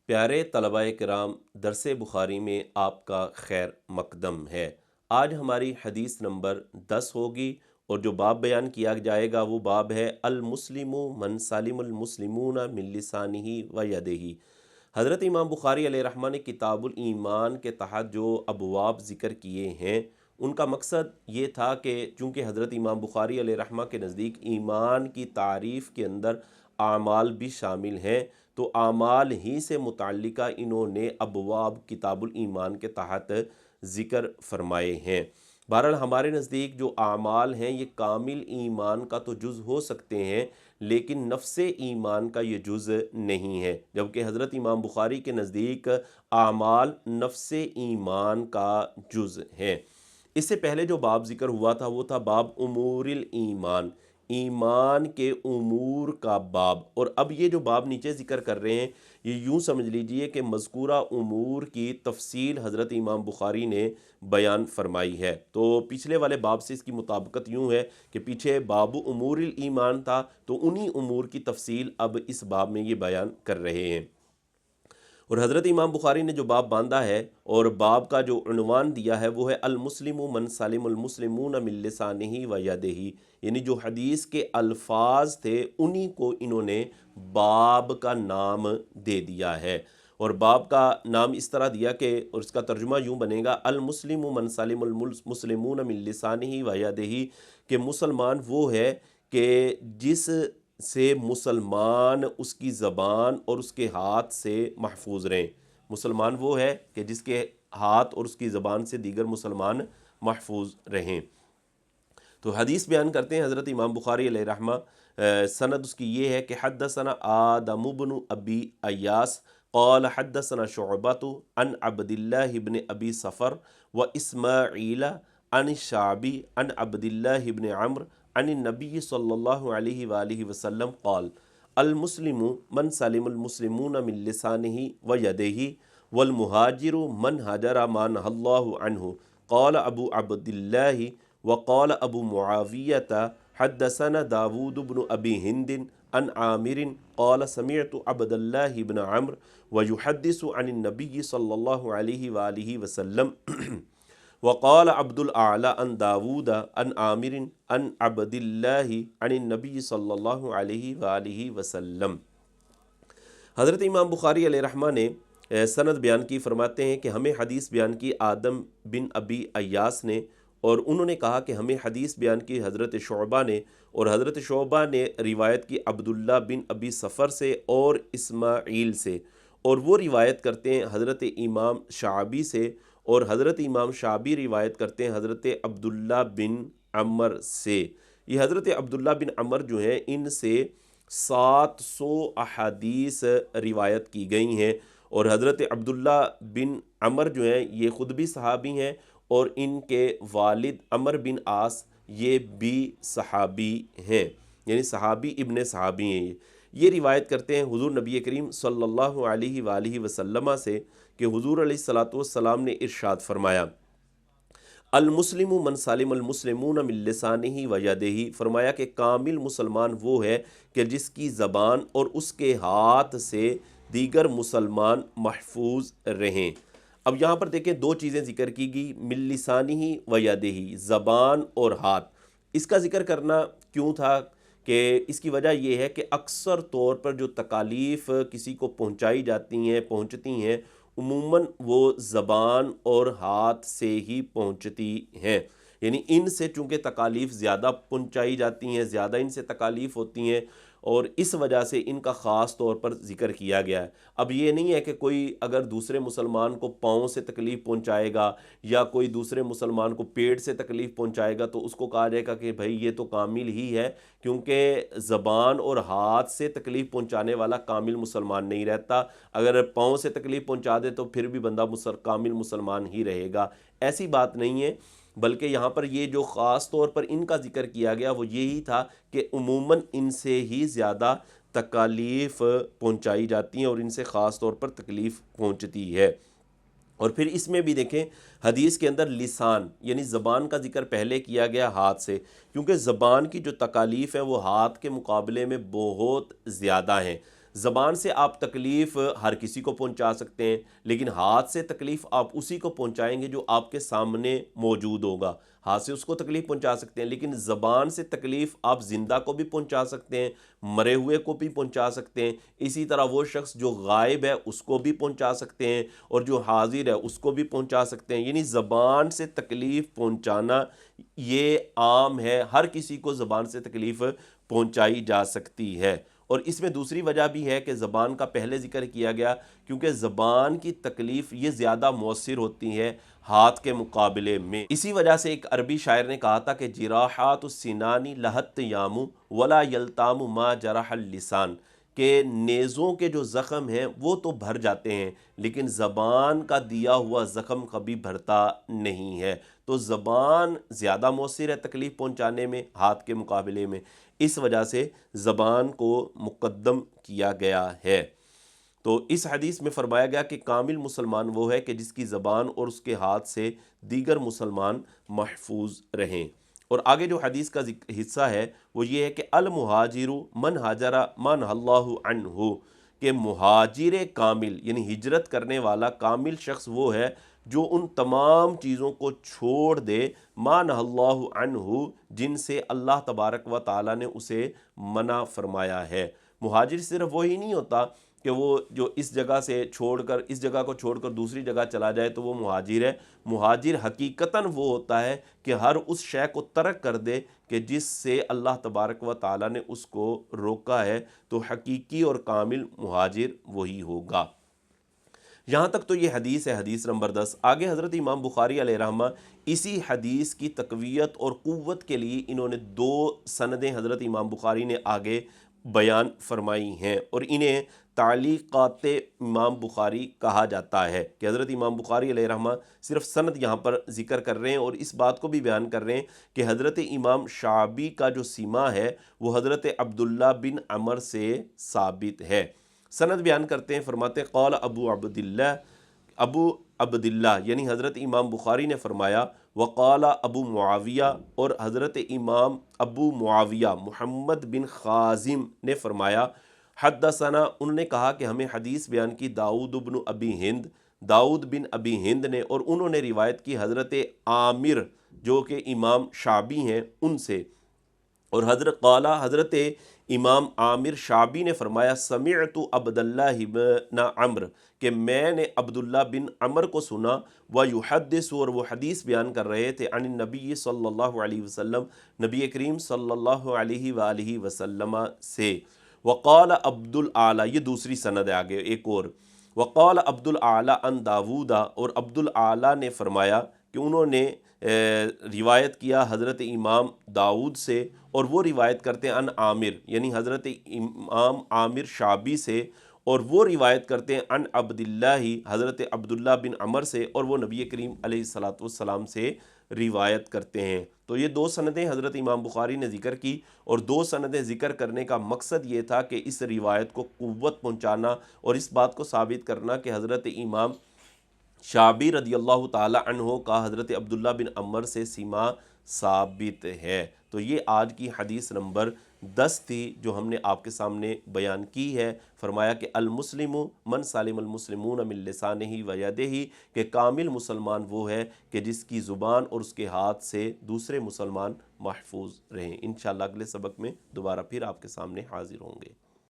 پیارے طلباء کرام، درس بخاری میں آپ کا خیر مقدم ہے۔ آج ہماری حدیث نمبر 10 ہوگی اور جو باب بیان کیا جائے گا وہ باب ہے المسلم من سلم المسلمون من لسانہ و یدہ۔ حضرت امام بخاری علیہ رحمہ نے کتاب الایمان کے تحت جو ابواب ذکر کیے ہیں ان کا مقصد یہ تھا کہ چونکہ حضرت امام بخاری علیہ رحمہ کے نزدیک ایمان کی تعریف کے اندر اعمال بھی شامل ہیں، تو اعمال ہی سے متعلقہ انہوں نے ابواب کتاب الایمان کے تحت ذکر فرمائے ہیں۔ بہرحال ہمارے نزدیک جو اعمال ہیں یہ کامل ایمان کا تو جز ہو سکتے ہیں، لیکن نفس ایمان کا یہ جز نہیں ہے، جبکہ حضرت امام بخاری کے نزدیک اعمال نفس ایمان کا جز ہے۔ اس سے پہلے جو باب ذکر ہوا تھا وہ تھا باب امور الایمان، ایمان کے امور کا باب، اور اب یہ جو باب نیچے ذکر کر رہے ہیں یہ یوں سمجھ لیجئے کہ مذکورہ امور کی تفصیل حضرت امام بخاری نے بیان فرمائی ہے۔ تو پچھلے والے باب سے اس کی مطابقت یوں ہے کہ پیچھے باب امور الایمان تھا، تو انہی امور کی تفصیل اب اس باب میں یہ بیان کر رہے ہیں۔ اور حضرت امام بخاری نے جو باب باندھا ہے اور باب کا جو عنوان دیا ہے وہ ہے المسلم من سلم المسلمون من لسانہ و یدہ، یعنی جو حدیث کے الفاظ تھے انہی کو انہوں نے باب کا نام دے دیا ہے۔ اور باب کا نام اس طرح دیا کہ، اور اس کا ترجمہ یوں بنے گا المسلم من سلم المسلمون من لسانہ و یدہ، کہ مسلمان وہ ہے کہ جس سے مسلمان اس کی زبان اور اس کے ہاتھ سے محفوظ رہیں۔ مسلمان وہ ہے کہ جس کے ہاتھ اور اس کی زبان سے دیگر مسلمان محفوظ رہیں۔ تو حدیث بیان کرتے ہیں حضرت امام بخاری علیہ رحمہ، سند اس کی یہ ہے کہ حدثنا آدم بن ابی ایاس قال حدثنا شعبۃ عن عبد اللہ بن ابی صفر و اسماعیل عن الشعبی عن عبد اللہ بن عمرو عن النبی صلی اللہ علیہ وآلہ وسلم قال المسلم من سلم المسلمون من لسانہ و یدہ والمہاجر من ہجر ما نہی اللہ عنہ۔ قال ابو عبد اللہ وقال ابو معاویۃ حدثنا داود بن ابی ہند عن عامر قال سمعت عبد اللہ بن عمرو ویحدث عن النبی صلی اللہ علیہ وآلہ وسلم وقال عبد الاعلی عن داود عن عامر عن عبد اللہ عن النبی صلی اللہ علیہ وآلہ وسلم۔ حضرت امام بخاری علیہ رحمہ نے سند بیان کی، فرماتے ہیں کہ ہمیں حدیث بیان کی آدم بن ابی ایاس نے، اور انہوں نے کہا کہ ہمیں حدیث بیان کی حضرت شعبہ نے، اور حضرت شعبہ نے روایت کی عبداللہ بن ابی صفر سے اور اسماعیل سے، اور وہ روایت کرتے ہیں حضرت امام شعبی سے، اور حضرت امام شعبی روایت کرتے ہیں حضرت عبداللہ بن عمر سے۔ یہ حضرت عبداللہ بن عمر جو ہیں ان سے 700 احادیث روایت کی گئی ہیں، اور حضرت عبداللہ بن عمر جو ہیں یہ خود بھی صحابی ہیں، اور ان کے والد عمر بن عاص یہ بھی صحابی ہیں، یعنی صحابی ابن صحابی ہیں۔ یہ روایت کرتے ہیں حضور نبی کریم صلی اللہ علیہ وآلہ وسلم سے کہ حضور علیہ الصلوۃ والسلام نے ارشاد فرمایا المسلم من سلم المسلمون من لسانہ و یدہ، فرمایا کہ کامل مسلمان وہ ہے کہ جس کی زبان اور اس کے ہاتھ سے دیگر مسلمان محفوظ رہیں۔ اب یہاں پر دیکھیں دو چیزیں ذکر کی گئی، من لسانہ و یدہ، زبان اور ہاتھ۔ اس کا ذکر کرنا کیوں تھا کہ اس کی وجہ یہ ہے کہ اکثر طور پر جو تکالیف کسی کو پہنچائی جاتی ہیں، پہنچتی ہیں، عموماً وہ زبان اور ہاتھ سے ہی پہنچتی ہیں، یعنی ان سے چونکہ تکالیف زیادہ پہنچائی جاتی ہیں، زیادہ ان سے تکالیف ہوتی ہیں، اور اس وجہ سے ان کا خاص طور پر ذکر کیا گیا ہے۔ اب یہ نہیں ہے کہ کوئی اگر دوسرے مسلمان کو پاؤں سے تکلیف پہنچائے گا یا کوئی دوسرے مسلمان کو پیٹ سے تکلیف پہنچائے گا تو اس کو کہا جائے گا کہ بھائی یہ تو کامل ہی ہے، کیونکہ زبان اور ہاتھ سے تکلیف پہنچانے والا کامل مسلمان نہیں رہتا۔ اگر پاؤں سے تکلیف پہنچا دے تو پھر بھی بندہ کامل مسلمان ہی رہے گا، ایسی بات نہیں ہے۔ بلکہ یہاں پر یہ جو خاص طور پر ان کا ذکر کیا گیا وہ یہی تھا کہ عموماً ان سے ہی زیادہ تکالیف پہنچائی جاتی ہیں اور ان سے خاص طور پر تکلیف پہنچتی ہے۔ اور پھر اس میں بھی دیکھیں حدیث کے اندر لسان یعنی زبان کا ذکر پہلے کیا گیا ہاتھ سے، کیونکہ زبان کی جو تکالیف ہیں وہ ہاتھ کے مقابلے میں بہت زیادہ ہیں۔ زبان سے آپ تکلیف ہر کسی کو پہنچا سکتے ہیں، لیکن ہاتھ سے تکلیف آپ اسی کو پہنچائیں گے جو آپ کے سامنے موجود ہوگا۔ ہاتھ سے اس کو تکلیف پہنچا سکتے ہیں، لیکن زبان سے تکلیف آپ زندہ کو بھی پہنچا سکتے ہیں، مرے ہوئے کو بھی پہنچا سکتے ہیں، اسی طرح وہ شخص جو غائب ہے اس کو بھی پہنچا سکتے ہیں، اور جو حاضر ہے اس کو بھی پہنچا سکتے ہیں۔ یعنی زبان سے تکلیف پہنچانا یہ عام ہے، ہر کسی کو زبان سے تکلیف پہنچائی جا سکتی ہے۔ اور اس میں دوسری وجہ بھی ہے کہ زبان کا پہلے ذکر کیا گیا، کیونکہ زبان کی تکلیف یہ زیادہ مؤثر ہوتی ہے ہاتھ کے مقابلے میں۔ اسی وجہ سے ایک عربی شاعر نے کہا تھا کہ جراحات السنان لہت یام ولا یلتام ما جرح اللسان، کہ نیزوں کے جو زخم ہیں وہ تو بھر جاتے ہیں، لیکن زبان کا دیا ہوا زخم کبھی بھرتا نہیں ہے۔ تو زبان زیادہ مؤثر ہے تکلیف پہنچانے میں ہاتھ کے مقابلے میں، اس وجہ سے زبان کو مقدم کیا گیا ہے۔ تو اس حدیث میں فرمایا گیا کہ کامل مسلمان وہ ہے کہ جس کی زبان اور اس کے ہاتھ سے دیگر مسلمان محفوظ رہیں۔ اور آگے جو حدیث کا حصہ ہے وہ یہ ہے کہ المہاجر من ہاجر ما نہی اللہ عنہ، کہ مہاجر کامل یعنی ہجرت کرنے والا کامل شخص وہ ہے جو ان تمام چیزوں کو چھوڑ دے ما نہی اللہ عنہ، جن سے اللہ تبارک و تعالیٰ نے اسے منع فرمایا ہے۔ مہاجر صرف وہی نہیں ہوتا کہ وہ جو اس جگہ سے چھوڑ کر اس جگہ کو چھوڑ کر دوسری جگہ چلا جائے تو وہ مہاجر ہے۔ مہاجر حقیقتاً وہ ہوتا ہے کہ ہر اس شے کو ترک کر دے کہ جس سے اللہ تبارک و تعالیٰ نے اس کو روکا ہے، تو حقیقی اور کامل مہاجر وہی ہوگا۔ یہاں تک تو یہ حدیث ہے، حدیث نمبر 10۔ آگے حضرت امام بخاری علیہ رحمہ اسی حدیث کی تقویت اور قوت کے لیے انہوں نے 2 سندیں حضرت امام بخاری نے آگے بیان فرمائی ہیں، اور انہیں تعلیقات امام بخاری کہا جاتا ہے، کہ حضرت امام بخاری علیہ رحمہ صرف سند یہاں پر ذکر کر رہے ہیں اور اس بات کو بھی بیان کر رہے ہیں کہ حضرت امام شعبی کا جو سیما ہے وہ حضرت عبداللہ بن عمر سے ثابت ہے۔ سند بیان کرتے ہیں، فرماتے ہیں قال ابو عبداللہ یعنی حضرت امام بخاری نے فرمایا، وقال ابو معاویہ، اور حضرت امام ابو معاویہ محمد بن خازم نے فرمایا، حدثنا، انہوں نے کہا کہ ہمیں حدیث بیان کی داؤد بن ابی ہند نے، اور انہوں نے روایت کی حضرت عامر جو کہ امام شعبی ہیں ان سے، اور حضرت امام عامر شعبی نے فرمایا سمعت عبداللہ بن عمر، کہ میں نے عبداللہ بن عمر کو سنا، ویحدث، اور وہ حدیث بیان کر رہے تھے، عن النبی صلی اللہ علیہ وسلم، نبی کریم صلی اللہ علیہ وآلہ وسلم سے۔ وقال عبد الاعلی، یہ دوسری سند ہے آگے ایک اور، وقال عبد الاعلی عن داود، اور عبد الاعلی نے فرمایا کہ انہوں نے روایت کیا حضرت امام داؤد سے، اور وہ روایت کرتے ہیں ان عامر یعنی حضرت امام عامر شعبی سے، اور وہ روایت کرتے ہیں ان عبداللہ حضرت عبداللہ بن عمر سے، اور وہ نبی کریم علیہ الصلاۃ والسلام سے روایت کرتے ہیں۔ تو یہ 2 سندیں حضرت امام بخاری نے ذکر کی، اور 2 سندیں ذکر کرنے کا مقصد یہ تھا کہ اس روایت کو قوت پہنچانا اور اس بات کو ثابت کرنا کہ حضرت امام شعبی رضی اللہ تعالی عنہ کا حضرت عبداللہ بن عمر سے سیما ثابت ہے۔ تو یہ آج کی حدیث نمبر 10 تھی جو ہم نے آپ کے سامنے بیان کی ہے۔ فرمایا کہ المسلم من سالم المسلمون من لسانہ و یدہ، کہ کامل مسلمان وہ ہے کہ جس کی زبان اور اس کے ہاتھ سے دوسرے مسلمان محفوظ رہیں۔ انشاءاللہ اگلے سبق میں دوبارہ پھر آپ کے سامنے حاضر ہوں گے۔